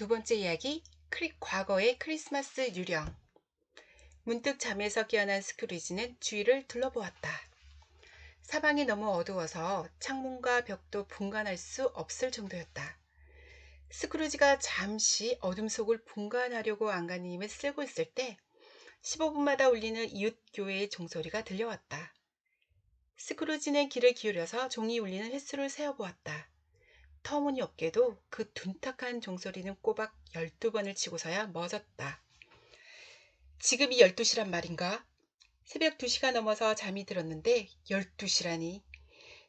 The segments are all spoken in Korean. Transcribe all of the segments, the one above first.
두 번째 이야기, 과거의 크리스마스 유령. 문득 잠에서 깨어난 스크루지는 주위를 둘러보았다. 사방이 너무 어두워서 창문과 벽도 분간할 수 없을 정도였다. 스크루지가 잠시 어둠 속을 분간하려고 안간힘을 쓰고 있을 때 15분마다 울리는 이웃 교회의 종소리가 들려왔다. 스크루지는 귀를 기울여서 종이 울리는 횟수를 세어보았다. 터무니없게도 그 둔탁한 종소리는 꼬박 12번을 치고서야 멎었다. 지금이 12시란 말인가? 새벽 2시가 넘어서 잠이 들었는데 12시라니.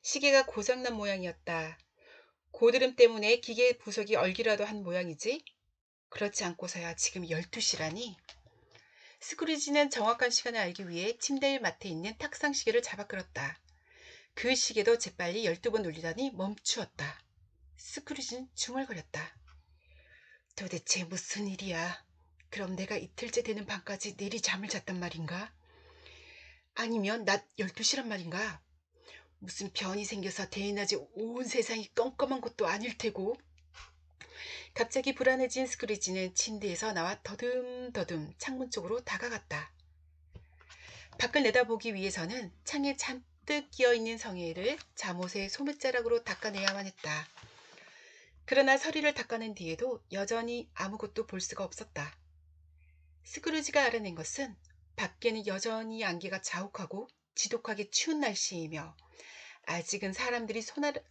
시계가 고장난 모양이었다. 고드름 때문에 기계 부속이 얼기라도 한 모양이지? 그렇지 않고서야 지금 12시라니. 스크루지는 정확한 시간을 알기 위해 침대 맡에 있는 탁상 시계를 잡아 끌었다. 그 시계도 재빨리 12번 울리더니 멈추었다. 스크루지는 중얼거렸다. 도대체 무슨 일이야? 그럼 내가 이틀째 되는 밤까지 내리 잠을 잤단 말인가? 아니면 낮 12시란 말인가? 무슨 변이 생겨서 대낮에 온 세상이 껌껌한 것도 아닐 테고. 갑자기 불안해진 스크루지는 침대에서 나와 더듬더듬 창문 쪽으로 다가갔다. 밖을 내다보기 위해서는 창에 잔뜩 끼어있는 성에를 잠옷의 소매자락으로 닦아내야만 했다. 그러나 서리를 닦아낸 뒤에도 여전히 아무것도 볼 수가 없었다. 스크루지가 알아낸 것은 밖에는 여전히 안개가 자욱하고 지독하게 추운 날씨이며 아직은 사람들이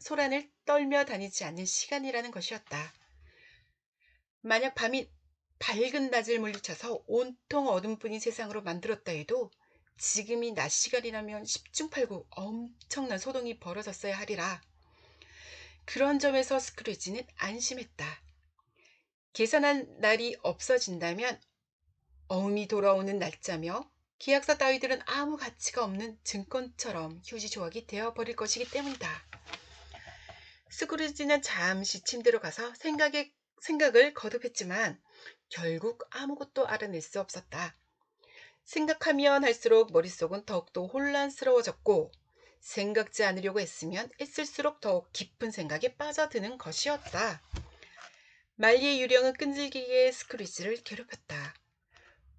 소란을 떨며 다니지 않는 시간이라는 것이었다. 만약 밤이 밝은 낮을 물리쳐서 온통 어둠뿐인 세상으로 만들었다 해도 지금이 낮 시간이라면 10중8구 엄청난 소동이 벌어졌어야 하리라. 그런 점에서 스크루지는 안심했다. 계산한 날이 없어진다면 어음이 돌아오는 날짜며 계약서 따위들은 아무 가치가 없는 증권처럼 휴지 조각이 되어버릴 것이기 때문이다. 스크루지는 잠시 침대로 가서 생각을 거듭했지만 결국 아무것도 알아낼 수 없었다. 생각하면 할수록 머릿속은 더욱더 혼란스러워졌고 생각지 않으려고 했으면 애쓸수록 더욱 깊은 생각에 빠져드는 것이었다. 말리의 유령은 끈질기게 스크루지를 괴롭혔다.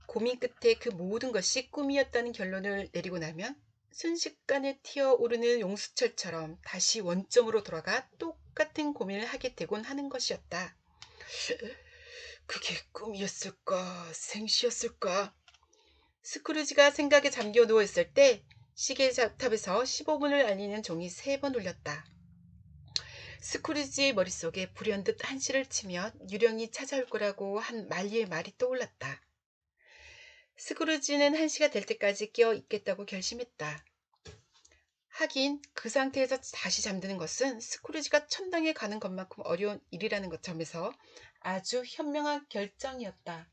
고민 끝에 그 모든 것이 꿈이었다는 결론을 내리고 나면 순식간에 튀어오르는 용수철처럼 다시 원점으로 돌아가 똑같은 고민을 하게 되곤 하는 것이었다. 그게 꿈이었을까? 생시였을까? 스크루지가 생각에 잠겨 누워있을 때 시계탑에서 15분을 알리는 종이 3번 울렸다. 스크루지의 머릿속에 불현듯 한시를 치며 유령이 찾아올 거라고 한 말리의 말이 떠올랐다. 스크루지는 1시가 될 때까지 깨어 있겠다고 결심했다. 하긴 그 상태에서 다시 잠드는 것은 스크루지가 천당에 가는 것만큼 어려운 일이라는 점에서 아주 현명한 결정이었다.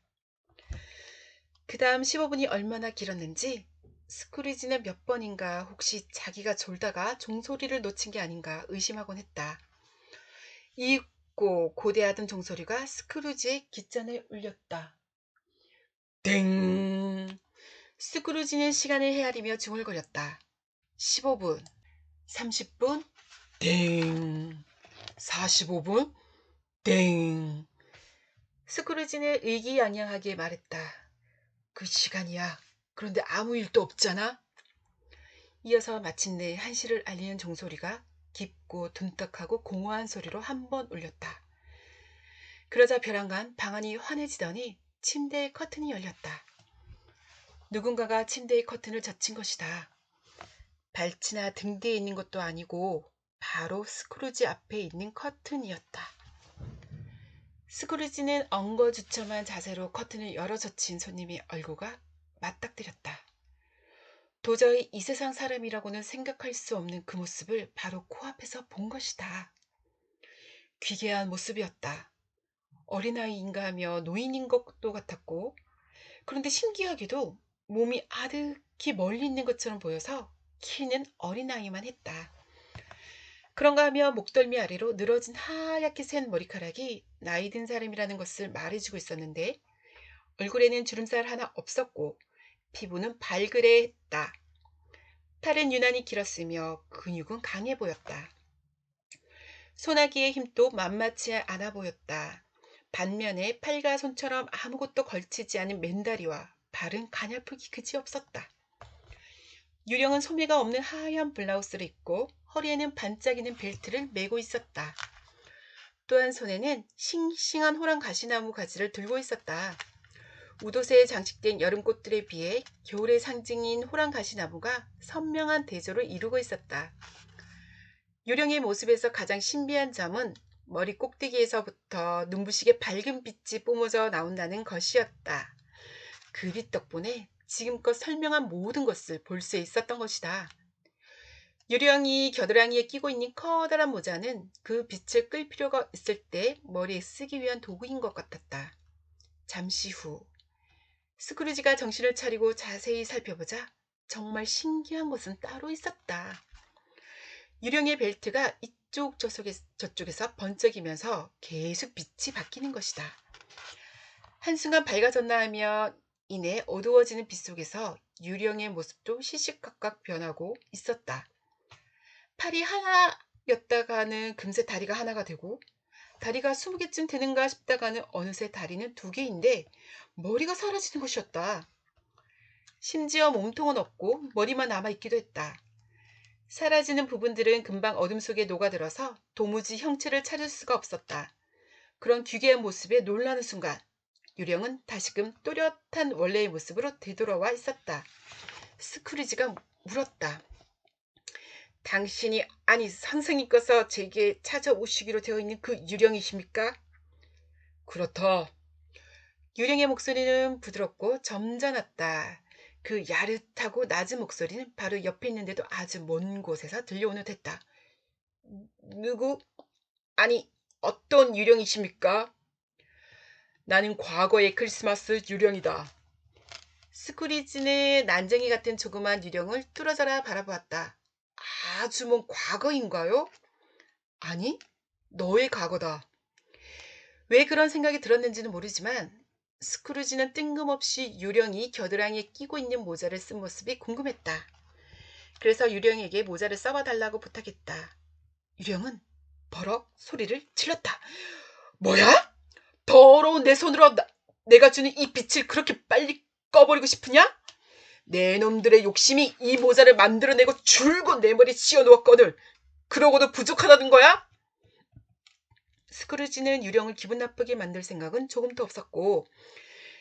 그 다음 15분이 얼마나 길었는지 스크루지는 몇 번인가 혹시 자기가 졸다가 종소리를 놓친 게 아닌가 의심하곤 했다. 잇고 고대하던 종소리가 스크루지의 귓전에 울렸다. 땡! 스크루지는 시간을 헤아리며 중얼거렸다. 15분, 30분, 땡! 45분, 땡! 스크루지는 의기양양하게 말했다. 그 시간이야. 그런데 아무 일도 없잖아. 이어서 마침내 1시를 알리는 종소리가 깊고 둔탁하고 공허한 소리로 한 번 울렸다. 그러자 벼랑간 방안이 환해지더니 침대의 커튼이 열렸다. 누군가가 침대의 커튼을 젖힌 것이다. 발치나 등 뒤에 있는 것도 아니고 바로 스크루지 앞에 있는 커튼이었다. 스크루지는 엉거주춤한 자세로 커튼을 열어 젖힌 손님의 얼굴과 맞닥뜨렸다. 도저히 이 세상 사람이라고는 생각할 수 없는 그 모습을 바로 코앞에서 본 것이다. 귀괴한 모습이었다. 어린아이인가 하며 노인인 것도 같았고, 그런데 신기하게도 몸이 아득히 멀리 있는 것처럼 보여서 키는 어린아이만 했다. 그런가 하며 목덜미 아래로 늘어진 하얗게 센 머리카락이 나이 든 사람이라는 것을 말해주고 있었는데 얼굴에는 주름살 하나 없었고 피부는 발그레했다. 팔은 유난히 길었으며 근육은 강해 보였다. 소나기의 힘도 만만치 않아 보였다. 반면에 팔과 손처럼 아무것도 걸치지 않은 맨다리와 발은 가냘프기 그지없었다. 유령은 소매가 없는 하얀 블라우스를 입고 허리에는 반짝이는 벨트를 메고 있었다. 또한 손에는 싱싱한 호랑 가시나무 가지를 들고 있었다. 우도새에 장식된 여름꽃들에 비해 겨울의 상징인 호랑 가시나무가 선명한 대조를 이루고 있었다. 유령의 모습에서 가장 신비한 점은 머리 꼭대기에서부터 눈부시게 밝은 빛이 뿜어져 나온다는 것이었다. 그 빛 덕분에 지금껏 설명한 모든 것을 볼 수 있었던 것이다. 유령이 겨드랑이에 끼고 있는 커다란 모자는 그 빛을 끌 필요가 있을 때 머리에 쓰기 위한 도구인 것 같았다. 잠시 후 스크루지가 정신을 차리고 자세히 살펴보자 정말 신기한 것은 따로 있었다. 유령의 벨트가 이쪽 저쪽에서 번쩍이면서 계속 빛이 바뀌는 것이다. 한순간 밝아졌나 하며 이내 어두워지는 빛 속에서 유령의 모습도 시시각각 변하고 있었다. 팔이 하나였다가는 금세 다리가 하나가 되고 다리가 20개쯤 되는가 싶다가는 어느새 다리는 2개인데 머리가 사라지는 것이었다. 심지어 몸통은 없고 머리만 남아있기도 했다. 사라지는 부분들은 금방 어둠 속에 녹아들어서 도무지 형체를 찾을 수가 없었다. 그런 기괴한 모습에 놀라는 순간 유령은 다시금 또렷한 원래의 모습으로 되돌아와 있었다. 스크루지가 물었다. 당신이 아니 선생님께서 제게 찾아오시기로 되어 있는 그 유령이십니까? 그렇다. 유령의 목소리는 부드럽고 점잖았다. 그 야릇하고 낮은 목소리는 바로 옆에 있는데도 아주 먼 곳에서 들려오는 듯했다. 누구? 아니 어떤 유령이십니까? 나는 과거의 크리스마스 유령이다. 스크루지는 난쟁이 같은 조그만 유령을 뚫어져라 바라보았다. 아주 먼 과거인가요? 아니, 너의 과거다. 왜 그런 생각이 들었는지는 모르지만 스크루지는 뜬금없이 유령이 겨드랑이에 끼고 있는 모자를 쓴 모습이 궁금했다. 그래서 유령에게 모자를 써봐달라고 부탁했다. 유령은 버럭 소리를 질렀다. 뭐야? 더러운 내 손으로 내가 주는 이 빛을 그렇게 빨리 꺼버리고 싶으냐? 내 놈들의 욕심이 이 모자를 만들어내고 줄곧 내 머리에 씌워놓았거늘. 그러고도 부족하다는 거야? 스크루지는 유령을 기분 나쁘게 만들 생각은 조금도 없었고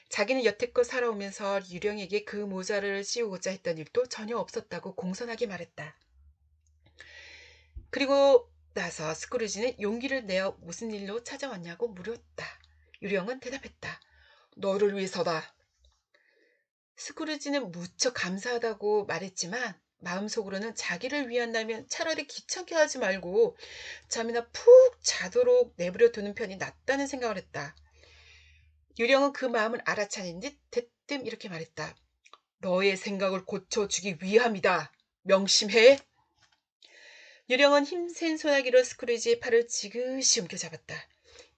자기는 여태껏 살아오면서 유령에게 그 모자를 씌우고자 했던 일도 전혀 없었다고 공손하게 말했다. 그리고 나서 스크루지는 용기를 내어 무슨 일로 찾아왔냐고 물었다. 유령은 대답했다. 너를 위해서다. 스크루지는 무척 감사하다고 말했지만 마음속으로는 자기를 위한다면 차라리 귀찮게 하지 말고 잠이나 푹 자도록 내버려 두는 편이 낫다는 생각을 했다. 유령은 그 마음을 알아차린 듯 대뜸 이렇게 말했다. 너의 생각을 고쳐주기 위함이다. 명심해. 유령은 힘센 소나기로 스크루지의 팔을 지그시 움켜잡았다.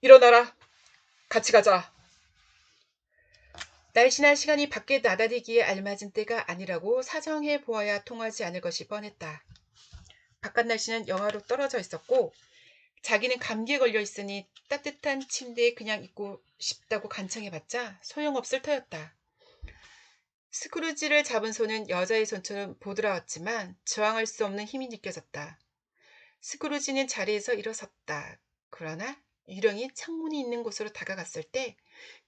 일어나라. 같이 가자. 날씨나 시간이 밖에 나다니기에 알맞은 때가 아니라고 사정해 보아야 통하지 않을 것이 뻔했다. 바깥 날씨는 영하로 떨어져 있었고 자기는 감기에 걸려 있으니 따뜻한 침대에 그냥 있고 싶다고 간청해봤자 소용없을 터였다. 스크루지를 잡은 손은 여자의 손처럼 보드라웠지만 저항할 수 없는 힘이 느껴졌다. 스크루지는 자리에서 일어섰다. 그러나 유령이 창문이 있는 곳으로 다가갔을 때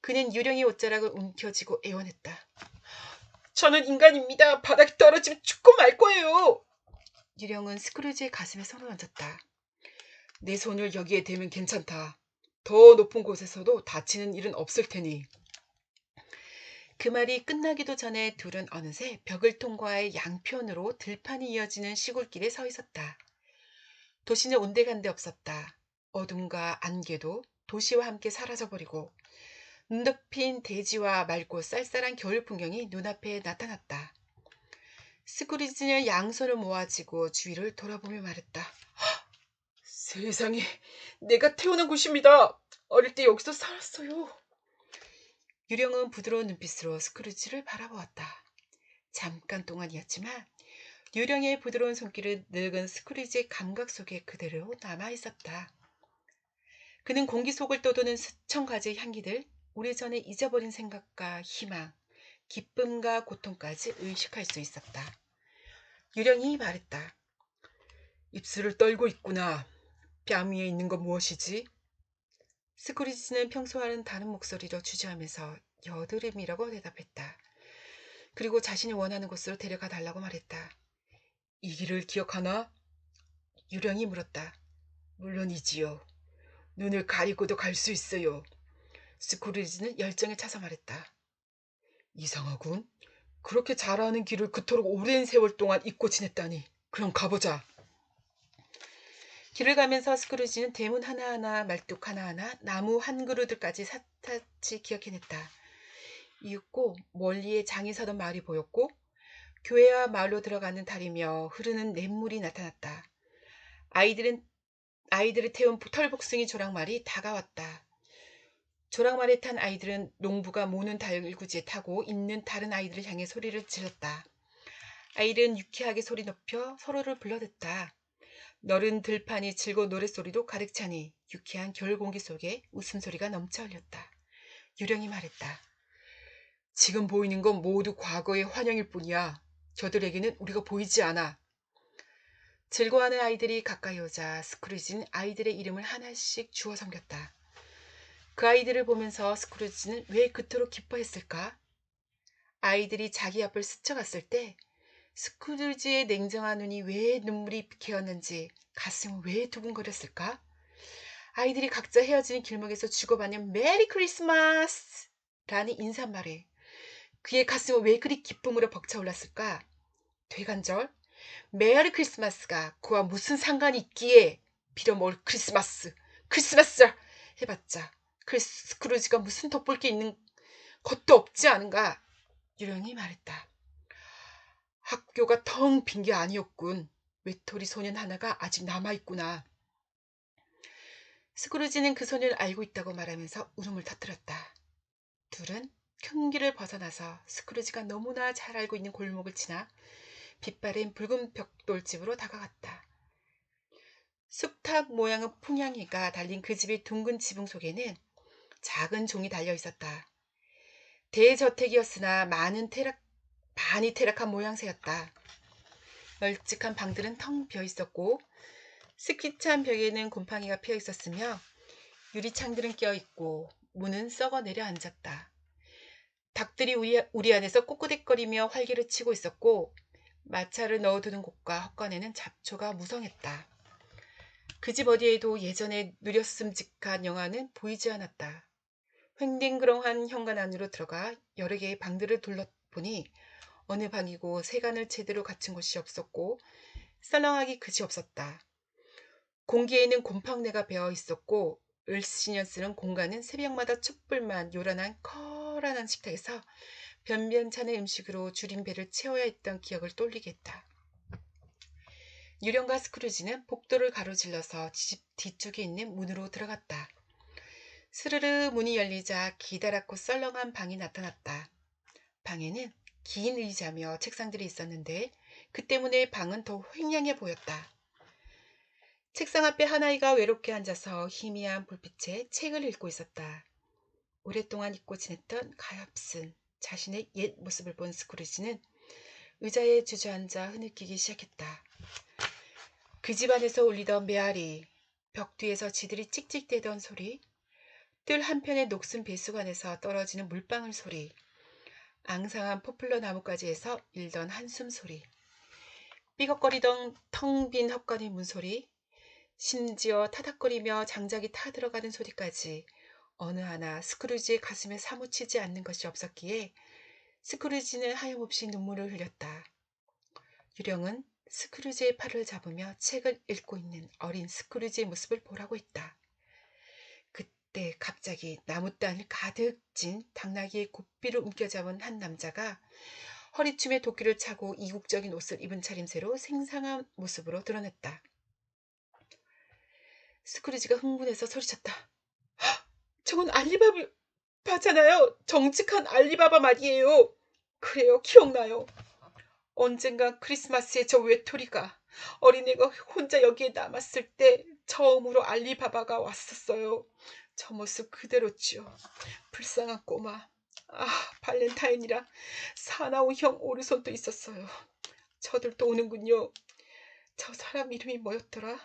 그는 유령의 옷자락을 움켜쥐고 애원했다. 저는 인간입니다. 바닥에 떨어지면 죽고 말 거예요. 유령은 스크루지의 가슴에 손을 얹었다. 내 손을 여기에 대면 괜찮다. 더 높은 곳에서도 다치는 일은 없을 테니. 그 말이 끝나기도 전에 둘은 어느새 벽을 통과해 양편으로 들판이 이어지는 시골길에 서 있었다. 도시는 온데간데 없었다. 어둠과 안개도 도시와 함께 사라져버리고 눈 덮인 대지와 맑고 쌀쌀한 겨울 풍경이 눈앞에 나타났다. 스크루지는 양손을 모아쥐고 주위를 돌아보며 말했다. 세상에, 내가 태어난 곳입니다. 어릴 때 여기서 살았어요. 유령은 부드러운 눈빛으로 스크루지를 바라보았다. 잠깐 동안이었지만 유령의 부드러운 손길은 늙은 스크루지의 감각 속에 그대로 남아있었다. 그는 공기 속을 떠도는 수천 가지의 향기들, 오래전에 잊어버린 생각과 희망, 기쁨과 고통까지 의식할 수 있었다. 유령이 말했다. 입술을 떨고 있구나. 뺨 위에 있는 건 무엇이지? 스크루지는 평소와는 다른 목소리로 주저하면서 여드름이라고 대답했다. 그리고 자신이 원하는 곳으로 데려가 달라고 말했다. 이 길을 기억하나? 유령이 물었다. 물론이지요. 눈을 가리고도 갈 수 있어요. 스크루지는 열정에 차서 말했다. 이상하군. 그렇게 잘 아는 길을 그토록 오랜 세월 동안 잊고 지냈다니. 그럼 가보자. 길을 가면서 스크루지는 대문 하나하나, 말뚝 하나하나, 나무 한 그루들까지 샅샅이 기억해냈다. 이윽고 멀리에 장이 서던 마을이 보였고 교회와 마을로 들어가는 다리며 흐르는 냇물이 나타났다. 아이들을 태운 털복숭이 조랑말이 다가왔다. 조랑말에 탄 아이들은 농부가 모는 달구지에 타고 있는 다른 아이들을 향해 소리를 질렀다. 아이들은 유쾌하게 소리 높여 서로를 불러댔다. 너른 들판이 즐거운 노랫소리로 가득 차니 유쾌한 겨울 공기 속에 웃음소리가 넘쳐 흘렸다. 유령이 말했다. 지금 보이는 건 모두 과거의 환영일 뿐이야. 저들에게는 우리가 보이지 않아. 즐거워하는 아이들이 가까이 오자 스크루지는 아이들의 이름을 하나씩 주워 섬겼다. 그 아이들을 보면서 스크루지는 왜 그토록 기뻐했을까? 아이들이 자기 앞을 스쳐갔을 때 스크루지의 냉정한 눈이 왜 눈물이 개었는지 가슴은 왜 두근거렸을까? 아이들이 각자 헤어지는 길목에서 주고받는 메리 크리스마스! 라는 인사말에 그의 가슴은 왜 그리 기쁨으로 벅차올랐을까? 되간절 메리 크리스마스가 그와 무슨 상관이 있기에 빌어먹을 크리스마스 해봤자 스크루지가 무슨 돋볼 게 있는 것도 없지 않은가? 유령이 말했다. 학교가 텅 빈 게 아니었군. 외톨이 소년 하나가 아직 남아있구나. 스크루지는 그 소년을 알고 있다고 말하면서 울음을 터뜨렸다. 둘은 큰 길을 벗어나서 스크루지가 너무나 잘 알고 있는 골목을 지나 빛바랜 붉은 벽돌집으로 다가갔다. 쑥탑 모양의 풍향이가 달린 그 집의 둥근 지붕 속에는 작은 종이 달려 있었다. 대저택이었으나 많이 퇴락한 모양새였다. 널찍한 방들은 텅 비어 있었고 스키찬 벽에는 곰팡이가 피어 있었으며 유리창들은 끼어 있고 문은 썩어 내려앉았다. 닭들이 우리 안에서 꼬꾸댁거리며 활개를 치고 있었고 마차를 넣어두는 곳과 헛간에는 잡초가 무성했다. 그 집 어디에도 예전에 느렸음직한 영화는 보이지 않았다. 횡댕그렁한 현관 안으로 들어가 여러 개의 방들을 둘러보니 어느 방이고 세간을 제대로 갖춘 곳이 없었고 썰렁하기 그지없었다. 공기에는 곰팡내가 배어 있었고 을씨년 쓰는 공간은 새벽마다 촛불만 요란한 커다란 식탁에서 변변찮은 음식으로 줄인 배를 채워야 했던 기억을 떠올리게 했다. 유령과 스크루지는 복도를 가로질러서 집 뒤쪽에 있는 문으로 들어갔다. 스르르 문이 열리자 기다랗고 썰렁한 방이 나타났다. 방에는 긴 의자며 책상들이 있었는데 그 때문에 방은 더 횡령해 보였다. 책상 앞에 한 아이가 외롭게 앉아서 희미한 불빛에 책을 읽고 있었다. 오랫동안 잊고 지냈던 가엾은 자신의 옛 모습을 본 스크루지는 의자에 주저앉아 흐느끼기 시작했다. 그 집안에서 울리던 메아리, 벽 뒤에서 지들이 찍찍대던 소리, 뜰 한편의 녹슨 배수관에서 떨어지는 물방울 소리, 앙상한 포플러 나뭇가지에서 일던 한숨 소리, 삐걱거리던 텅 빈 헛간의 문소리, 심지어 타닥거리며 장작이 타들어가는 소리까지 어느 하나 스크루지의 가슴에 사무치지 않는 것이 없었기에 스크루지는 하염없이 눈물을 흘렸다. 유령은 스크루지의 팔을 잡으며 책을 읽고 있는 어린 스크루지의 모습을 보라고 했다. 그때 갑자기 나무단을 가득 찐 당나귀의 고삐를 움켜잡은 한 남자가 허리춤에 도끼를 차고 이국적인 옷을 입은 차림새로 생상한 모습으로 드러냈다. 스크루지가 흥분해서 소리쳤다. 저건 알리바바잖아요. 정직한 알리바바 말이에요. 그래요, 기억나요. 언젠가 크리스마스에 저 외톨이가 어린애가 혼자 여기에 남았을 때 처음으로 알리바바가 왔었어요. 저 모습 그대로지요. 불쌍한 꼬마. 발렌타인이랑 사나운 형 오르손도 있었어요. 저들도 오는군요. 저 사람 이름이 뭐였더라?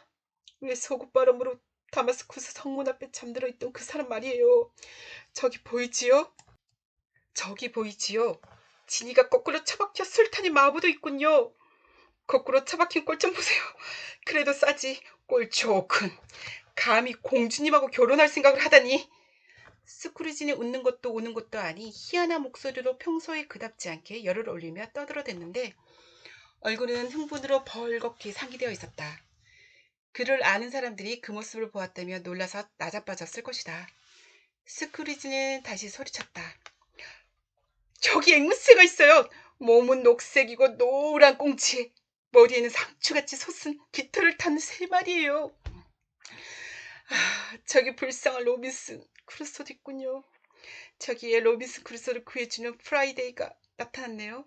왜 소굿바람으로 다마스쿠스 성문 앞에 잠들어 있던 그 사람 말이에요. 저기 보이지요? 저기 보이지요? 지니가 거꾸로 처박혀 술탄이 마부도 있군요. 거꾸로 처박힌 꼴 좀 보세요. 그래도 싸지. 꼴 좋군. 감히 공주님하고 결혼할 생각을 하다니. 스크루지는 웃는 것도 우는 것도 아니 희한한 목소리로 평소에 그답지 않게 열을 올리며 떠들어댔는데 얼굴은 흥분으로 벌겋게 상기되어 있었다. 그를 아는 사람들이 그 모습을 보았다며 놀라서 나자빠졌을 것이다. 스크루지는 다시 소리쳤다. 저기 앵무새가 있어요. 몸은 녹색이고 노란 꽁치에 머리에는 상추같이 솟은 깃털을 탄 3마리예요. 저기 불쌍한 로빈슨 크루소도 있군요. 저기에 로빈슨 크루소를 구해주는 프라이데이가 나타났네요.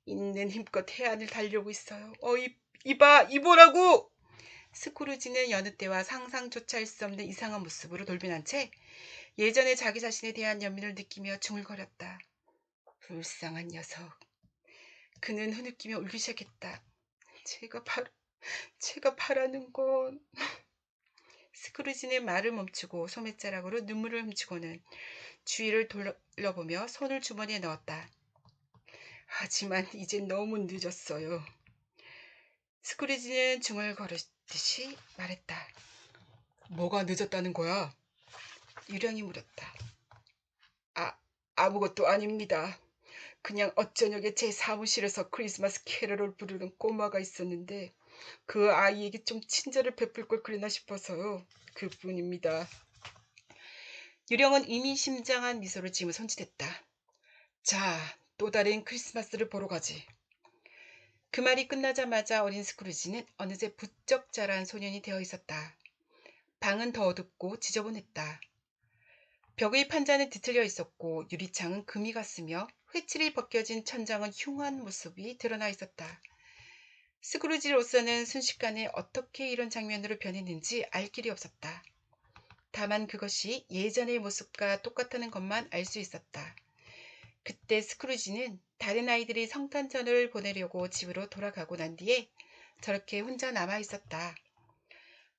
있는 힘껏 해안을 달려오고 있어요. 이보라고! 스크루지는 여느 때와 상상조차 할 수 없는 이상한 모습으로 돌변한 채 예전에 자기 자신에 대한 연민을 느끼며 중얼거렸다. 불쌍한 녀석. 그는 흐느끼며 울기 시작했다. 제가 바라는 건... 스크루지는 말을 멈추고 소매자락으로 눈물을 훔치고는 주위를 둘러보며 손을 주머니에 넣었다. 하지만 이젠 너무 늦었어요. 스크루지는 중얼거리듯이 말했다. 뭐가 늦었다는 거야? 유령이 물었다. 아무것도 아닙니다. 그냥 어쩌녁에 제 사무실에서 크리스마스 캐럴을 부르는 꼬마가 있었는데 그 아이에게 좀 친절을 베풀 걸 그랬나 싶어서요. 그뿐입니다. 유령은 의미심장한 미소를 지으며 손짓했다. 자, 또 다른 크리스마스를 보러 가지. 그 말이 끝나자마자 어린 스크루지는 어느새 부쩍 자란 소년이 되어 있었다. 방은 더 어둡고 지저분했다. 벽의 판자는 뒤틀려 있었고 유리창은 금이 갔으며 회칠이 벗겨진 천장은 흉한 모습이 드러나 있었다. 스크루지로서는 순식간에 어떻게 이런 장면으로 변했는지 알 길이 없었다. 다만 그것이 예전의 모습과 똑같다는 것만 알 수 있었다. 그때 스크루지는 다른 아이들이 성탄절을 보내려고 집으로 돌아가고 난 뒤에 저렇게 혼자 남아 있었다.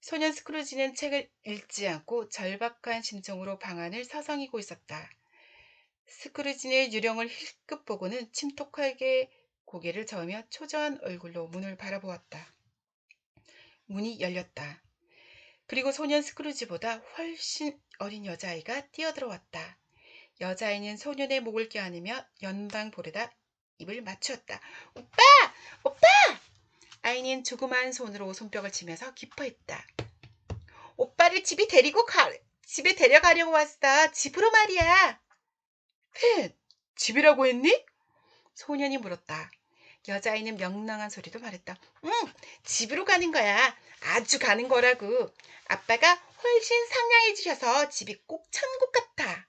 소년 스크루지는 책을 읽지 않고 절박한 심정으로 방 안을 서성이고 있었다. 스크루지는 유령을 힐끗 보고는 침통하게 고개를 저으며 초조한 얼굴로 문을 바라보았다. 문이 열렸다. 그리고 소년 스크루지보다 훨씬 어린 여자아이가 뛰어들어왔다. 여자아이는 소년의 목을 껴안으며 연방 볼에다 입을 맞추었다. 오빠! 오빠! 아이는 조그마한 손으로 손뼉을 치면서 기뻐했다. 오빠를 집에 데려가려고 왔어. 집으로 말이야. 집이라고 했니? 소년이 물었다. 여자아이는 명랑한 소리로 말했다. 응, 집으로 가는 거야. 아주 가는 거라고. 아빠가 훨씬 상냥해지셔서 집이 꼭 천국 같아.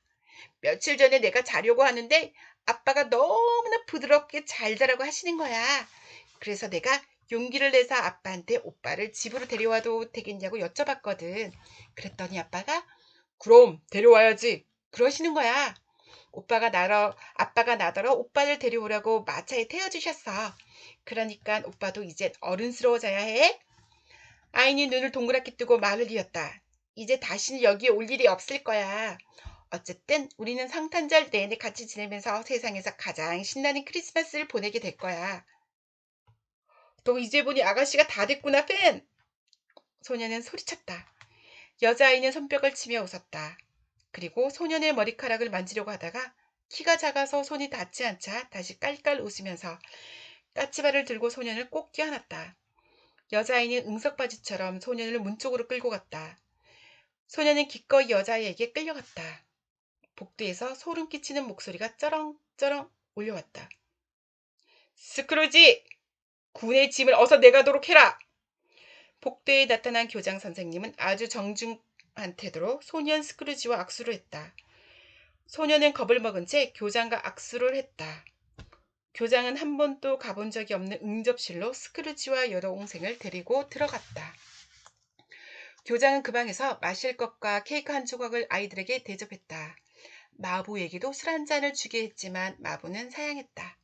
며칠 전에 내가 자려고 하는데 아빠가 너무나 부드럽게 잘 자라고 하시는 거야. 그래서 내가 용기를 내서 아빠한테 오빠를 집으로 데려와도 되겠냐고 여쭤봤거든. 그랬더니 아빠가 그럼 데려와야지. 그러시는 거야. 아빠가 나더러 오빠를 데려오라고 마차에 태워주셨어. 그러니까 오빠도 이젠 어른스러워져야 해. 아이는 눈을 동그랗게 뜨고 말을 이었다. 이제 다시는 여기에 올 일이 없을 거야. 어쨌든 우리는 성탄절 내내 같이 지내면서 세상에서 가장 신나는 크리스마스를 보내게 될 거야. 너 이제 보니 아가씨가 다 됐구나, 팬! 소년은 소리쳤다. 여자아이는 손뼉을 치며 웃었다. 그리고 소년의 머리카락을 만지려고 하다가 키가 작아서 손이 닿지 않자 다시 깔깔 웃으면서 까치발을 들고 소년을 꼭 껴안았다. 여자아이는 응석바지처럼 소년을 문 쪽으로 끌고 갔다. 소년은 기꺼이 여자아이에게 끌려갔다. 복도에서 소름 끼치는 목소리가 쩌렁쩌렁 울려왔다. 스크루지! 군의 짐을 어서 내가도록 해라! 복도에 나타난 교장 선생님은 아주 정중한 태도로 소년 스크루지와 악수를 했다. 소년은 겁을 먹은 채 교장과 악수를 했다. 교장은 한 번도 가본 적이 없는 응접실로 스크루지와 여동생을 데리고 들어갔다. 교장은 그 방에서 마실 것과 케이크 한 조각을 아이들에게 대접했다. 마부에게도 술 한 잔을 주게 했지만 마부는 사양했다.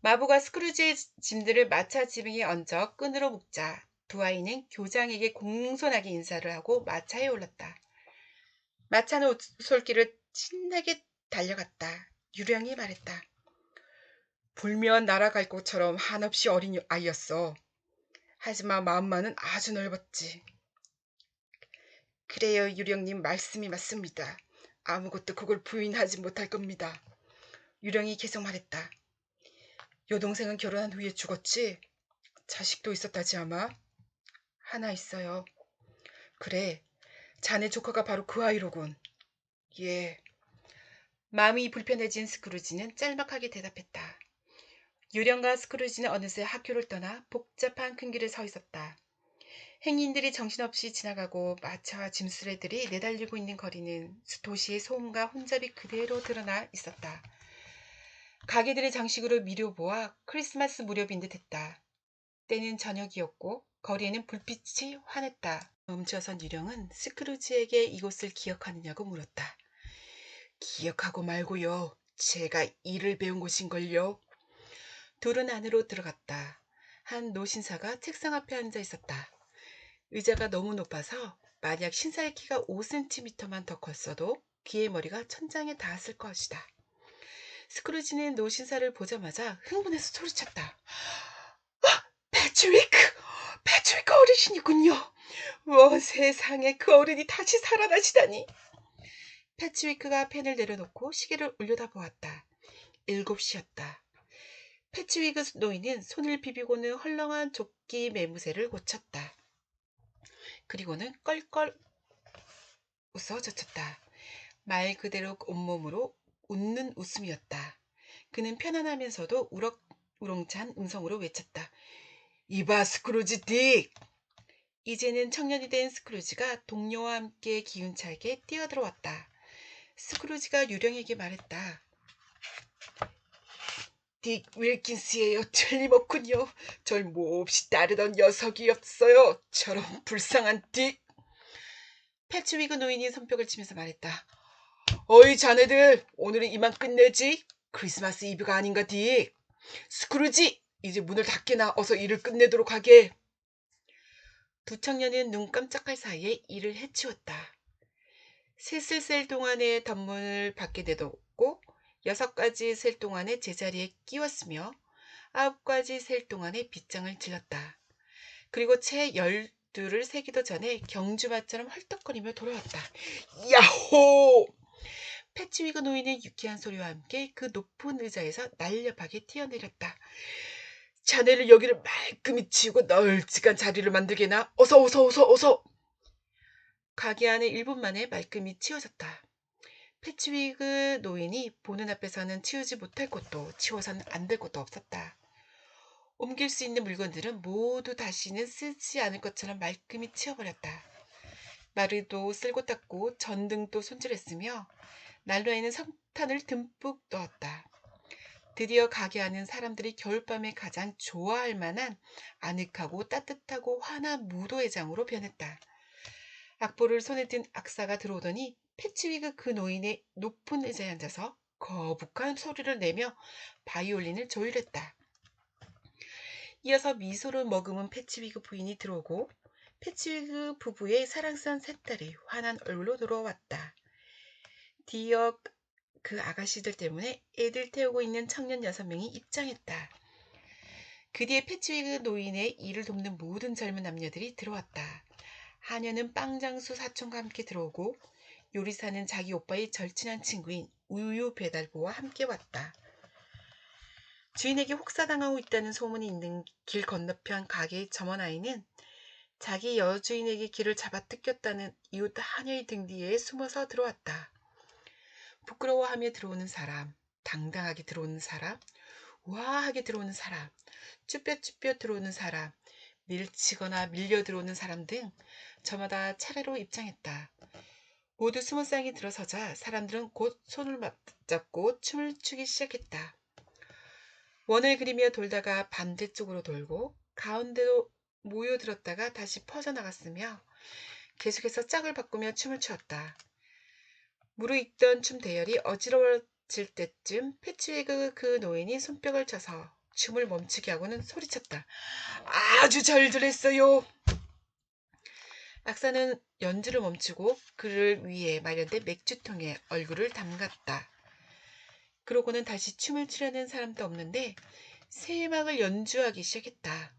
마부가 스크루지의 짐들을 마차 지붕에 얹어 끈으로 묶자 두 아이는 교장에게 공손하게 인사를 하고 마차에 올랐다. 마차는 솔길을 신나게 달려갔다. 유령이 말했다. 불면 날아갈 것처럼 한없이 어린 아이였어. 하지만 마음만은 아주 넓었지. 그래요, 유령님 말씀이 맞습니다. 아무것도 그걸 부인하지 못할 겁니다. 유령이 계속 말했다. 여동생은 결혼한 후에 죽었지? 자식도 있었다지 아마? 하나 있어요. 그래, 자네 조카가 바로 그 아이로군. 예. 마음이 불편해진 스크루지는 짤막하게 대답했다. 유령과 스크루지는 어느새 학교를 떠나 복잡한 큰 길에 서 있었다. 행인들이 정신없이 지나가고 마차와 짐수레들이 내달리고 있는 거리는 도시의 소음과 혼잡이 그대로 드러나 있었다. 가게들의 장식으로 미료보아 크리스마스 무렵인 듯했다. 때는 저녁이었고 거리에는 불빛이 환했다. 멈춰선 유령은 스크루지에게 이곳을 기억하느냐고 물었다. 기억하고 말고요. 제가 일을 배운 곳인걸요. 둘은 안으로 들어갔다. 한 노신사가 책상 앞에 앉아 있었다. 의자가 너무 높아서 만약 신사의 키가 5cm만 더 컸어도 귀의 머리가 천장에 닿았을 것이다. 스크루지는 노신사를 보자마자 흥분해서 소리쳤다. 패트위크! 패트위크 어르신이군요. 세상에 그 어른이 다시 살아나시다니. 패트위크가 펜을 내려놓고 시계를 올려다보았다. 7시였다. 패트위크 노인은 손을 비비고는 헐렁한 조끼 매무새를 고쳤다. 그리고는 껄껄 웃어 젖혔다. 말 그대로 온몸으로 웃는 웃음이었다. 그는 편안하면서도 우렁찬 음성으로 외쳤다. 이봐 스크루지 딕! 이제는 청년이 된 스크루지가 동료와 함께 기운차게 뛰어들어왔다. 스크루지가 유령에게 말했다. 딕 윌킨스예요. 틀림없군요. 절 몹시 따르던 녀석이었어요. 저런 불쌍한 딕. 패치위그 노인이 손뼉을 치면서 말했다. 어이 자네들 오늘은 이만 끝내지. 크리스마스 이브가 아닌가 딕. 스크루지 이제 문을 닫게나 어서 일을 끝내도록 하게. 두 청년은 눈 깜짝할 사이에 일을 해치웠다. 셋을 셀 동안에 덧문을 밖에 내뒀고 6가지 셀 동안에 제자리에 끼웠으며 9가지 셀 동안에 빗장을 질렀다. 그리고 채 12를 세기도 전에 경주마처럼 헐떡거리며 돌아왔다. 야호! 패치위그 노인의 유쾌한 소리와 함께 그 높은 의자에서 날렵하게 튀어내렸다. 자네를 여기를 말끔히 치우고 널찍한 자리를 만들게나. 어서. 가게 안에 1분 만에 말끔히 치워졌다. 패치위그 노인이 보는 앞에서는 치우지 못할 곳도 치워서는 안 될 곳도 없었다. 옮길 수 있는 물건들은 모두 다시는 쓰지 않을 것처럼 말끔히 치워버렸다. 마루도 쓸고 닦고 전등도 손질했으며 난로에는 석탄을 듬뿍 넣었다. 드디어 가게 안은 사람들이 겨울밤에 가장 좋아할 만한 아늑하고 따뜻하고 환한 무도회장으로 변했다. 악보를 손에 든 악사가 들어오더니 패치위그 그 노인의 높은 의자에 앉아서 거북한 소리를 내며 바이올린을 조율했다. 이어서 미소를 머금은 패치위그 부인이 들어오고 패치위그 부부의 사랑스런 셋딸이 환한 얼굴로 들어왔다. 뒤이어 그 아가씨들 때문에 애들 태우고 있는 청년 6명이 입장했다. 그 뒤에 패치위그 노인의 일을 돕는 모든 젊은 남녀들이 들어왔다. 하녀는 빵장수 사촌과 함께 들어오고 요리사는 자기 오빠의 절친한 친구인 우유 배달부와 함께 왔다. 주인에게 혹사당하고 있다는 소문이 있는 길 건너편 가게의 점원 아이는 자기 여주인에게 길을 잡아 뜯겼다는 이웃 하녀의 등 뒤에 숨어서 들어왔다. 부끄러워하며 들어오는 사람, 당당하게 들어오는 사람, 우아하게 들어오는 사람, 쭈뼛쭈뼛 들어오는 사람, 밀치거나 밀려 들어오는 사람 등 저마다 차례로 입장했다. 모두 20쌍이 들어서자 사람들은 곧 손을 맞잡고 춤을 추기 시작했다. 원을 그리며 돌다가 반대쪽으로 돌고 가운데로 모여들었다가 다시 퍼져나갔으며 계속해서 짝을 바꾸며 춤을 추었다. 무르익던 춤 대열이 어지러워질 때쯤 패치위그 그 노인이 손뼉을 쳐서 춤을 멈추게 하고는 소리쳤다. 아주 잘들 했어요. 악사는 연주를 멈추고 그를 위해 마련된 맥주통에 얼굴을 담갔다. 그러고는 다시 춤을 추려는 사람도 없는데 새 음악을 연주하기 시작했다.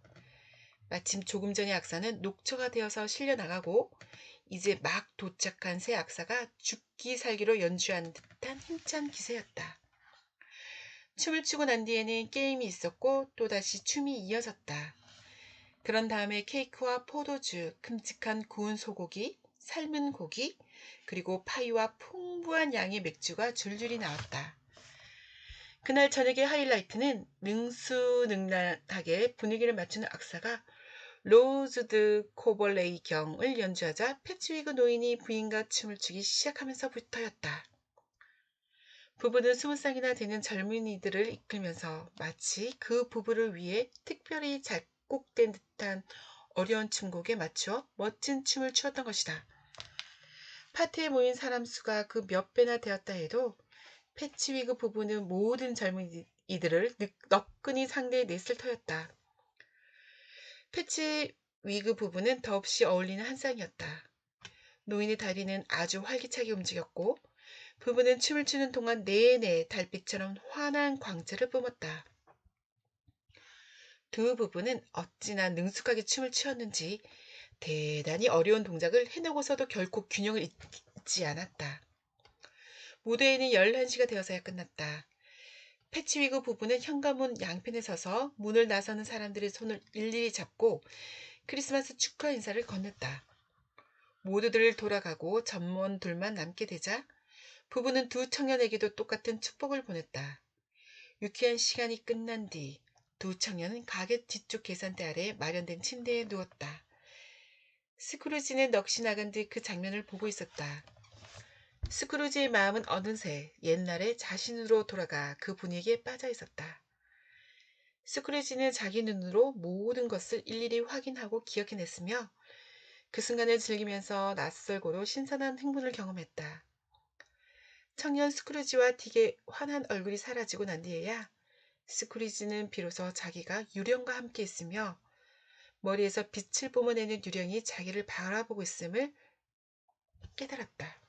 마침 조금 전에 악사는 녹초가 되어서 실려나가고 이제 막 도착한 새 악사가 죽기 살기로 연주한 듯한 힘찬 기세였다. 춤을 추고 난 뒤에는 게임이 있었고 또다시 춤이 이어졌다. 그런 다음에 케이크와 포도주, 큼직한 구운 소고기, 삶은 고기, 그리고 파이와 풍부한 양의 맥주가 줄줄이 나왔다. 그날 저녁의 하이라이트는 능수능란하게 분위기를 맞추는 악사가 로즈드 코벌레이 경을 연주하자 패치위그 노인이 부인과 춤을 추기 시작하면서부터였다. 부부는 20살이나 되는 젊은이들을 이끌면서 마치 그 부부를 위해 특별히 작곡된 듯한 어려운 춤곡에 맞춰 멋진 춤을 추었던 것이다. 파티에 모인 사람 수가 그 몇 배나 되었다 해도 패치위그 부부는 모든 젊은이들을 너끈히 상대해 냈을 터였다. 패치위그 부부는 더없이 어울리는 한 쌍이었다. 노인의 다리는 아주 활기차게 움직였고 부부는 춤을 추는 동안 내내 달빛처럼 환한 광채를 뿜었다. 두 부부는 어찌나 능숙하게 춤을 추었는지 대단히 어려운 동작을 해내고서도 결코 균형을 잃지 않았다. 무대에는 11시가 되어서야 끝났다. 패치위그 부부는 현관문 양편에 서서 문을 나서는 사람들의 손을 일일이 잡고 크리스마스 축하 인사를 건넸다. 모두들 돌아가고 점원 둘만 남게 되자 부부는 두 청년에게도 똑같은 축복을 보냈다. 유쾌한 시간이 끝난 뒤 두 청년은 가게 뒤쪽 계산대 아래 마련된 침대에 누웠다. 스크루지는 넋이 나간 듯 그 장면을 보고 있었다. 스크루지의 마음은 어느새 옛날에 자신으로 돌아가 그 분위기에 빠져 있었다. 스크루지는 자기 눈으로 모든 것을 일일이 확인하고 기억해냈으며 그 순간을 즐기면서 낯설고도 신선한 흥분을 경험했다. 청년 스크루지와 딕의 환한 얼굴이 사라지고 난 뒤에야 스크루지는 비로소 자기가 유령과 함께 있으며 머리에서 빛을 뿜어내는 유령이 자기를 바라보고 있음을 깨달았다.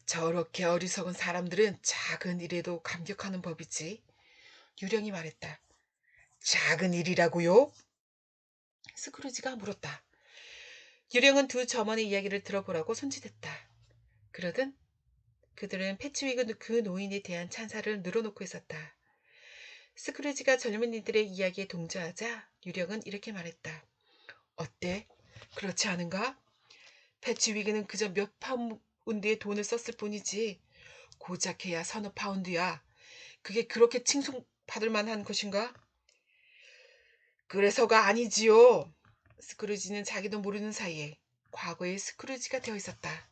저렇게 어리석은 사람들은 작은 일에도 감격하는 법이지. 유령이 말했다. 작은 일이라고요? 스크루지가 물었다. 유령은 두 점원의 이야기를 들어보라고 손짓했다. 그러던 그들은 패치위그 그 노인에 대한 찬사를 늘어놓고 있었다. 스크루지가 젊은이들의 이야기에 동조하자 유령은 이렇게 말했다. 어때? 그렇지 않은가? 패치위그는 그저 몇 파운드의 돈을 썼을 뿐이지 고작 해야 서너 파운드야. 그게 그렇게 칭송받을 만한 것인가? 그래서가 아니지요. 스크루지는 자기도 모르는 사이에 과거의 스크루지가 되어 있었다.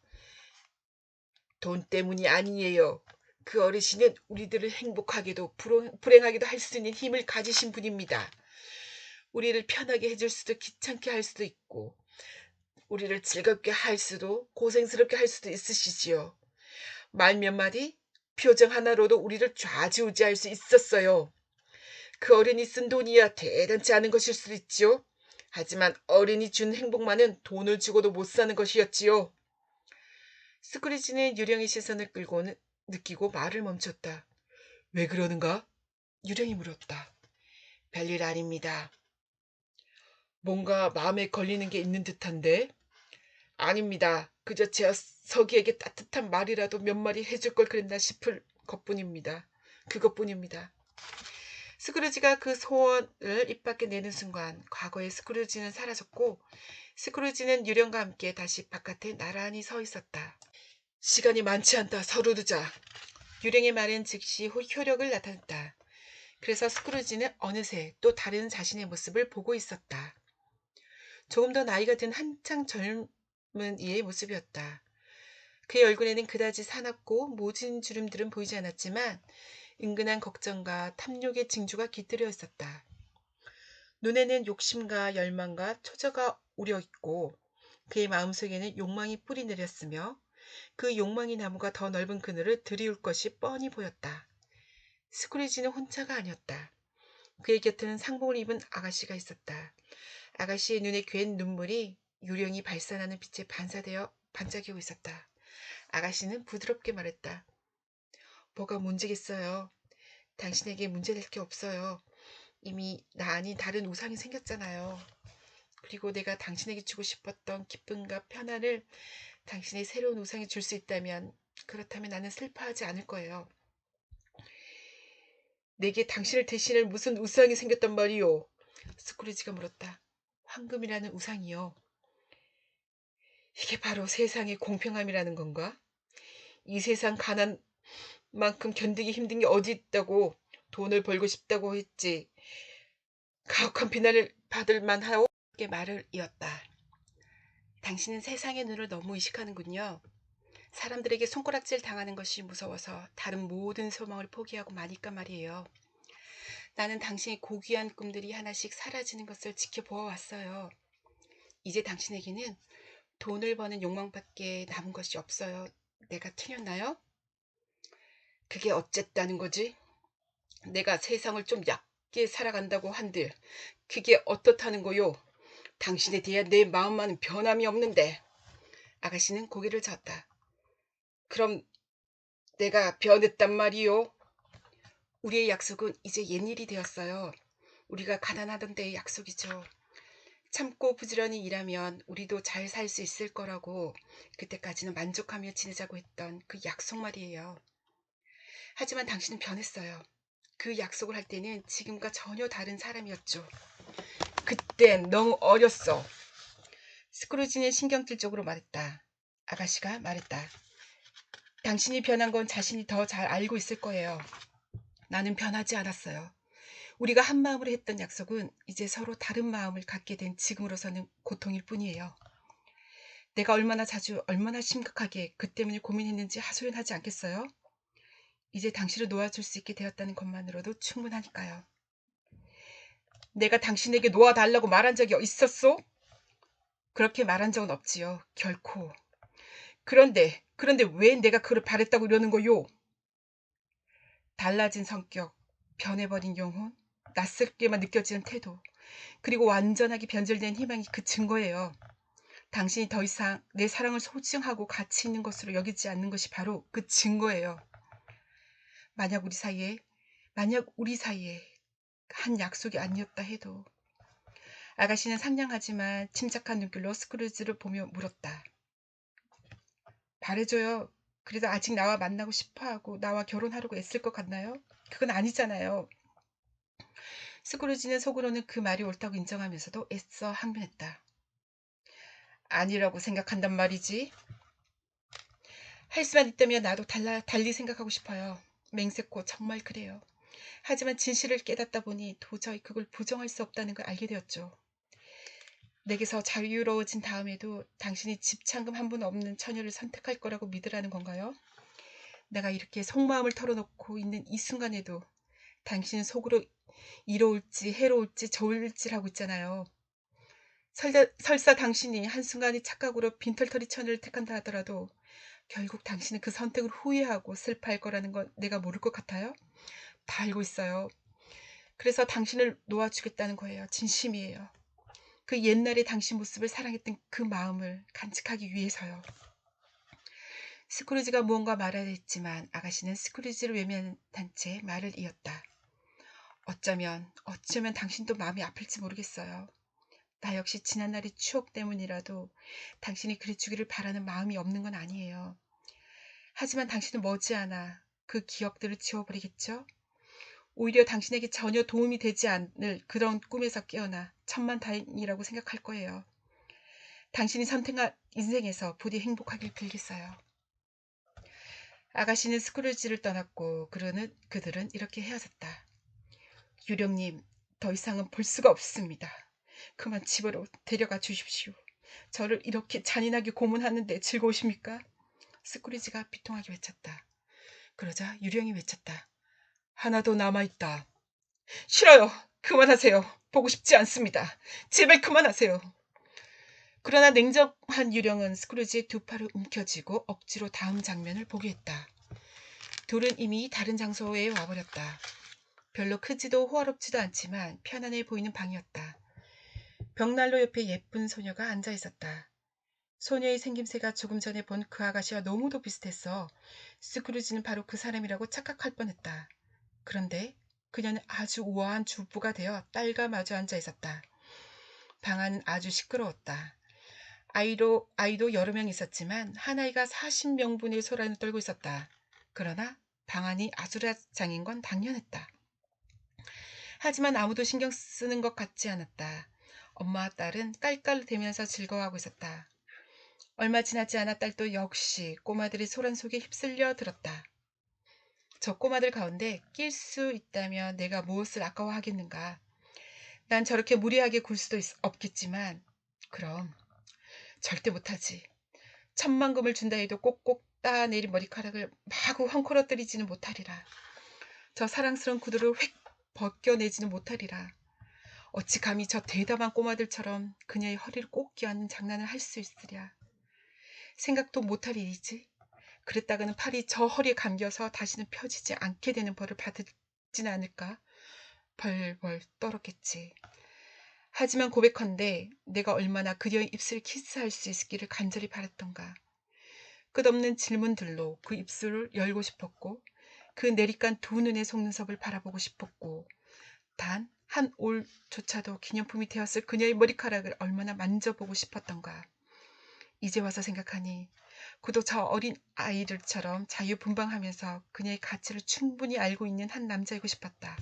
돈 때문이 아니에요. 그 어르신은 우리들을 행복하게도 불행하게도 할 수 있는 힘을 가지신 분입니다. 우리를 편하게 해줄 수도 귀찮게 할 수도 있고 우리를 즐겁게 할 수도 고생스럽게 할 수도 있으시지요. 말 몇 마디 표정 하나로도 우리를 좌지우지할 수 있었어요. 그 어른이 쓴 돈이야 대단치 않은 것일 수도 있지요. 하지만 어른이 준 행복만은 돈을 주고도 못 사는 것이었지요. 스크루지는 유령의 시선을 끌고 느끼고 말을 멈췄다. 왜 그러는가? 유령이 물었다. 별일 아닙니다. 뭔가 마음에 걸리는 게 있는 듯한데? 아닙니다. 그저 제 서기에게 따뜻한 말이라도 몇 마디 해줄 걸 그랬나 싶을 것뿐입니다. 그것뿐입니다. 스크루지가 그 소원을 입 밖에 내는 순간 과거의 스크루지는 사라졌고 스크루지는 유령과 함께 다시 바깥에 나란히 서 있었다. 시간이 많지 않다. 서두르자. 유령의 말은 즉시 효력을 나타냈다. 그래서 스크루지는 어느새 또 다른 자신의 모습을 보고 있었다. 조금 더 나이가 든 한창 젊은 이의 모습이었다. 그의 얼굴에는 그다지 사납고 모진 주름들은 보이지 않았지만 은근한 걱정과 탐욕의 징조가 깃들여 있었다. 눈에는 욕심과 열망과 초조가 우려 있고 그의 마음속에는 욕망이 뿌리 내렸으며 그 욕망의 나무가 더 넓은 그늘을 들이울 것이 뻔히 보였다. 스크루지는 혼자가 아니었다. 그의 곁에는 상복을 입은 아가씨가 있었다. 아가씨의 눈에 괴한 눈물이 유령이 발산하는 빛에 반사되어 반짝이고 있었다. 아가씨는 부드럽게 말했다. 뭐가 문제겠어요. 당신에게 문제될 게 없어요. 이미 나 아닌 다른 우상이 생겼잖아요. 그리고 내가 당신에게 주고 싶었던 기쁨과 편안을 당신의 새로운 우상이 줄 수 있다면 그렇다면 나는 슬퍼하지 않을 거예요. 내게 당신을 대신할 무슨 우상이 생겼단 말이오? 스크루지가 물었다. 황금이라는 우상이요. 이게 바로 세상의 공평함이라는 건가? 이 세상 가난만큼 견디기 힘든 게 어디 있다고 돈을 벌고 싶다고 했지. 가혹한 비난을 받을 만하오? 게 말을 이었다. 당신은 세상의 눈을 너무 의식하는군요. 사람들에게 손가락질 당하는 것이 무서워서 다른 모든 소망을 포기하고 마니까 말이에요. 나는 당신의 고귀한 꿈들이 하나씩 사라지는 것을 지켜보아왔어요. 이제 당신에게는 돈을 버는 욕망밖에 남은 것이 없어요. 내가 틀렸나요? 그게 어쨌다는 거지? 내가 세상을 좀 얕게 살아간다고 한들 그게 어떻다는 거요? 당신에 대한 내 마음만은 변함이 없는데. 아가씨는 고개를 저었다. 그럼 내가 변했단 말이요? 우리의 약속은 이제 옛일이 되었어요. 우리가 가난하던 때의 약속이죠. 참고 부지런히 일하면 우리도 잘 살 수 있을 거라고 그때까지는 만족하며 지내자고 했던 그 약속 말이에요. 하지만 당신은 변했어요. 그 약속을 할 때는 지금과 전혀 다른 사람이었죠. 그땐 너무 어렸어. 스크루지는 신경질적으로 말했다. 아가씨가 말했다. 당신이 변한 건 자신이 더 잘 알고 있을 거예요. 나는 변하지 않았어요. 우리가 한 마음으로 했던 약속은 이제 서로 다른 마음을 갖게 된 지금으로서는 고통일 뿐이에요. 내가 얼마나 자주 얼마나 심각하게 그 때문에 고민했는지 하소연하지 않겠어요? 이제 당신을 놓아줄 수 있게 되었다는 것만으로도 충분하니까요. 내가 당신에게 놓아달라고 말한 적이 있었소? 그렇게 말한 적은 없지요. 결코. 그런데 왜 내가 그걸 바랬다고 이러는 거요? 달라진 성격, 변해버린 영혼, 낯설게만 느껴지는 태도, 그리고 완전하게 변절된 희망이 그 증거예요. 당신이 더 이상 내 사랑을 소중하고 가치 있는 것으로 여기지 않는 것이 바로 그 증거예요. 만약 우리 사이에 한 약속이 아니었다 해도. 아가씨는 상냥하지만 침착한 눈길로 스크루지를 보며 물었다. 말해줘요. 그래도 아직 나와 만나고 싶어하고 나와 결혼하려고 애쓸 것 같나요? 그건 아니잖아요. 스크루지는 속으로는 그 말이 옳다고 인정하면서도 애써 항변했다. 아니라고 생각한단 말이지. 할 수만 있다면 나도 달리 생각하고 싶어요. 맹세코 정말 그래요. 하지만 진실을 깨닫다 보니 도저히 그걸 부정할 수 없다는 걸 알게 되었죠. 내게서 자유로워진 다음에도 당신이 집착금 한 분 없는 처녀를 선택할 거라고 믿으라는 건가요? 내가 이렇게 속마음을 털어놓고 있는 이 순간에도 당신은 속으로 이로울지 해로울지 저울질하고 있잖아요. 설사 당신이 한순간의 착각으로 빈털터리 처녀를 택한다 하더라도 결국 당신은 그 선택을 후회하고 슬퍼할 거라는 건 내가 모를 것 같아요? 다 알고 있어요. 그래서 당신을 놓아주겠다는 거예요. 진심이에요. 그 옛날의 당신 모습을 사랑했던 그 마음을 간직하기 위해서요. 스크루지가 무언가 말하려 했지만 아가씨는 스크루지를 외면한 채 말을 이었다. 어쩌면 당신도 마음이 아플지 모르겠어요. 나 역시 지난날의 추억 때문이라도 당신이 그래주기를 바라는 마음이 없는 건 아니에요. 하지만 당신은 머지않아 그 기억들을 지워버리겠죠? 오히려 당신에게 전혀 도움이 되지 않을 그런 꿈에서 깨어나 천만다행이라고 생각할 거예요. 당신이 선택한 인생에서 부디 행복하길 빌겠어요. 아가씨는 스크루지를 떠났고 그들은 이렇게 헤어졌다. 유령님, 더 이상은 볼 수가 없습니다. 그만 집으로 데려가 주십시오. 저를 이렇게 잔인하게 고문하는데 즐거우십니까? 스크루지가 비통하게 외쳤다. 그러자 유령이 외쳤다. 하나 더 남아있다. 싫어요. 그만하세요. 보고 싶지 않습니다. 제발 그만하세요. 그러나 냉정한 유령은 스크루지의 두 팔을 움켜쥐고 억지로 다음 장면을 보게 했다. 둘은 이미 다른 장소에 와버렸다. 별로 크지도 호화롭지도 않지만 편안해 보이는 방이었다. 벽난로 옆에 예쁜 소녀가 앉아 있었다. 소녀의 생김새가 조금 전에 본 그 아가씨와 너무도 비슷했어. 스크루지는 바로 그 사람이라고 착각할 뻔했다. 그런데 그녀는 아주 우아한 주부가 되어 딸과 마주 앉아 있었다. 방 안은 아주 시끄러웠다. 아이도 여러 명 있었지만 한 아이가 40명분의 소란을 떨고 있었다. 그러나 방 안이 아수라장인 건 당연했다. 하지만 아무도 신경 쓰는 것 같지 않았다. 엄마와 딸은 깔깔대면서 즐거워하고 있었다. 얼마 지나지 않아 딸도 역시 꼬마들의 소란 속에 휩쓸려 들었다. 저 꼬마들 가운데 낄 수 있다면 내가 무엇을 아까워하겠는가. 난 저렇게 무리하게 굴 수도 없겠지만 그럼 절대 못하지. 천만금을 준다 해도 꼭꼭 따내린 머리카락을 마구 헝클어뜨리지는 못하리라. 저 사랑스러운 구두를 획 벗겨내지는 못하리라. 어찌 감히 저 대담한 꼬마들처럼 그녀의 허리를 꼭 껴안는 장난을 할 수 있으랴. 생각도 못할 일이지. 그랬다가는 팔이 저 허리에 감겨서 다시는 펴지지 않게 되는 벌을 받지는 않을까. 벌벌 떨었겠지. 하지만 고백한데 내가 얼마나 그녀의 입술을 키스할 수 있기를 간절히 바랐던가. 끝없는 질문들로 그 입술을 열고 싶었고 그 내리깐 두 눈의 속눈썹을 바라보고 싶었고 단 한 올조차도 기념품이 되었을 그녀의 머리카락을 얼마나 만져보고 싶었던가. 이제 와서 생각하니 그도 저 어린 아이들처럼 자유분방하면서 그녀의 가치를 충분히 알고 있는 한 남자이고 싶었다.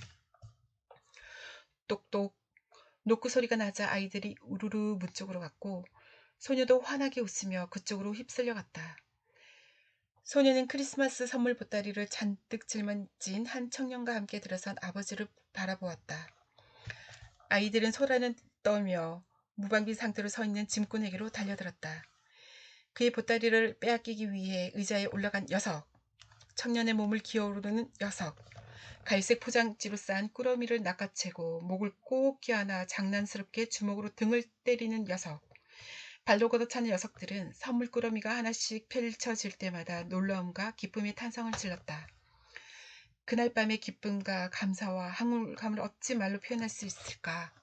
똑똑 노크 소리가 나자 아이들이 우르르 문 쪽으로 갔고 소녀도 환하게 웃으며 그쪽으로 휩쓸려 갔다. 소녀는 크리스마스 선물 보따리를 잔뜩 짊어진 한 청년과 함께 들어선 아버지를 바라보았다. 아이들은 소란을 떨며 무방비 상태로 서 있는 짐꾼에게로 달려들었다. 그의 보따리를 빼앗기기 위해 의자에 올라간 녀석, 청년의 몸을 기어오르는 녀석, 갈색 포장지로 싼 꾸러미를 낚아채고 목을 꼭 껴안아 장난스럽게 주먹으로 등을 때리는 녀석, 발로 걷어차는 녀석들은 선물 꾸러미가 하나씩 펼쳐질 때마다 놀라움과 기쁨의 탄성을 질렀다. 그날 밤의 기쁨과 감사와 황홀감을 어찌 말로 표현할 수 있을까.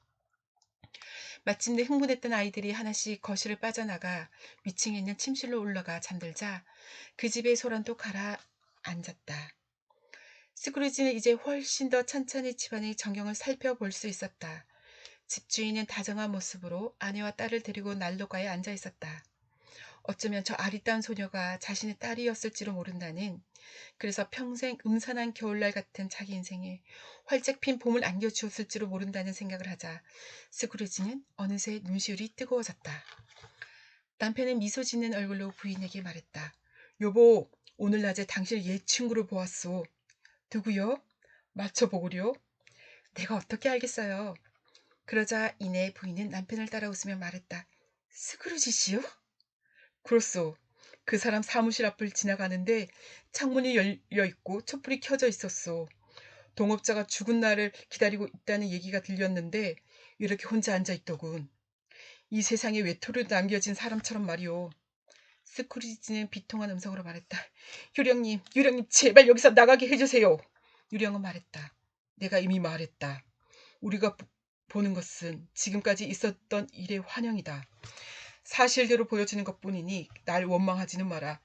마침내 흥분했던 아이들이 하나씩 거실을 빠져나가 위층에 있는 침실로 올라가 잠들자 그 집의 소란도 가라앉았다. 스크루지는 이제 훨씬 더 천천히 집안의 전경을 살펴볼 수 있었다. 집주인은 다정한 모습으로 아내와 딸을 데리고 난로가에 앉아 있었다. 어쩌면 저 아리따운 소녀가 자신의 딸이었을지도 모른다는, 그래서 평생 음산한 겨울날 같은 자기 인생에 활짝 핀 봄을 안겨주었을지도 모른다는 생각을 하자 스크루지는 어느새 눈시울이 뜨거워졌다. 남편은 미소 짓는 얼굴로 부인에게 말했다. 여보, 오늘 낮에 당신 옛 친구를 보았소. 누구요? 맞춰보구려? 내가 어떻게 알겠어요. 그러자 이내 부인은 남편을 따라 웃으며 말했다. 스크루지 씨요? 그렇소. 그 사람 사무실 앞을 지나가는데 창문이 열려있고 촛불이 켜져 있었소. 동업자가 죽은 날을 기다리고 있다는 얘기가 들렸는데 이렇게 혼자 앉아있더군. 이 세상에 외톨이로 남겨진 사람처럼 말이오. 스크루지는 비통한 음성으로 말했다. 유령님 제발 여기서 나가게 해주세요. 유령은 말했다. 내가 이미 말했다. 우리가 보는 것은 지금까지 있었던 일의 환영이다. 사실대로 보여주는 것뿐이니 날 원망하지는 마라.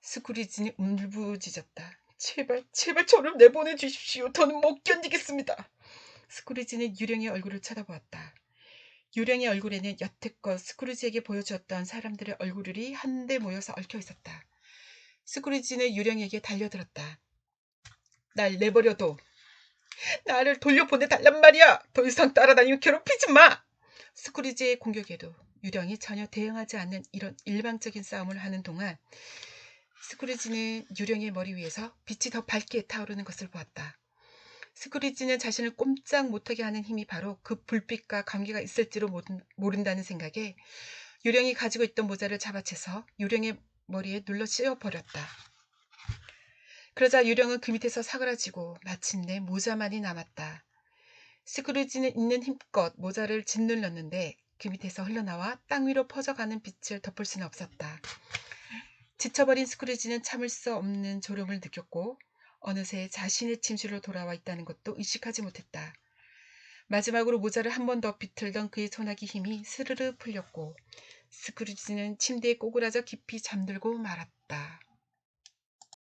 스크루지는 울부짖었다. 제발 저를 내보내 주십시오. 더는 못 견디겠습니다. 스크루지는 유령의 얼굴을 쳐다보았다. 유령의 얼굴에는 여태껏 스크루지에게 보여주었던 사람들의 얼굴이 한데 모여서 얽혀 있었다. 스크루지는 유령에게 달려들었다. 날 내버려둬. 나를 돌려보내달란 말이야. 더 이상 따라다니면 괴롭히지 마. 스크루지의 공격에도 유령이 전혀 대응하지 않는 이런 일방적인 싸움을 하는 동안 스크루지는 유령의 머리 위에서 빛이 더 밝게 타오르는 것을 보았다. 스크루지는 자신을 꼼짝 못하게 하는 힘이 바로 그 불빛과 관계가 있을지도 모른다는 생각에 유령이 가지고 있던 모자를 잡아채서 유령의 머리에 눌러 씌워버렸다. 그러자 유령은 그 밑에서 사그라지고 마침내 모자만이 남았다. 스크루지는 있는 힘껏 모자를 짓눌렀는데 그 밑에서 흘러나와 땅 위로 퍼져가는 빛을 덮을 수는 없었다. 지쳐버린 스크루지는 참을 수 없는 졸음을 느꼈고 어느새 자신의 침실로 돌아와 있다는 것도 의식하지 못했다. 마지막으로 모자를 한 번 더 비틀던 그의 소나기 힘이 스르르 풀렸고 스크루지는 침대에 꼬그라져 깊이 잠들고 말았다.